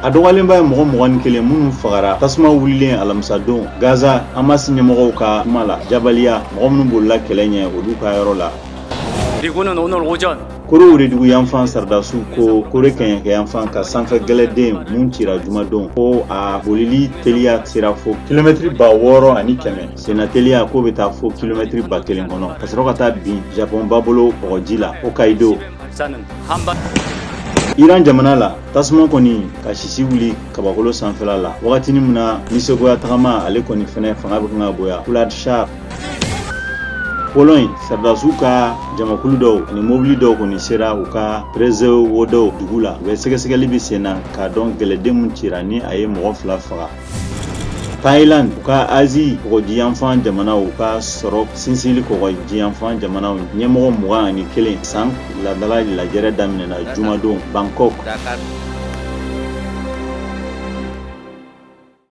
a dɔgɔlen ba ye mɔgɔ 21 minnu fagara tasuma wulilen alamisa don Gaza Hamas ɲɛmɔgɔw ka kuma la Jabaliya mɔgɔ minnu bolila kɛlɛ ɲɛ olu ka yɔrɔ la. 그리고는 오늘 오전 Koro wuridugu yanfan Sardasu ko kore kɛɲɛkɛ yanfan ka sanfɛ gɛlɛden mun cira jumadenw ko a bolili teliya sera fo kilomɛtiri 600 sena teliya ko bɛ taa fo kilomɛtiri 1000 kɔnɔ ka sɔrɔ ka taa bin Japon ba bolo kɔgɔji la Hokkaido. Iran jamana la tasuma kɔni ka sisi wuli kabakolo sanfɛla la wagatini min na nisegoya tagama ale kɔni fɛnɛ fanga bɛ kan ka boya Fulad Shah. Pologne Sardasu ka jamakulu dɔw ani mobili dɔw kɔni sera u ka Prešov wodo dugu la u bɛ sɛgɛsɛgɛli bɛ sen na k'a dɔn gɛlɛden mun cira ni a ye mɔgɔ 2 faga. Thailand u ka Asie kɔgɔjiyanfan jamanaw u ka sɔrɔ sinsinli kɔgɔjiyanfan jamanaw ɲɛmɔgɔ 21 san ladala lajɛrɛ daminɛna jumadon Bangkok.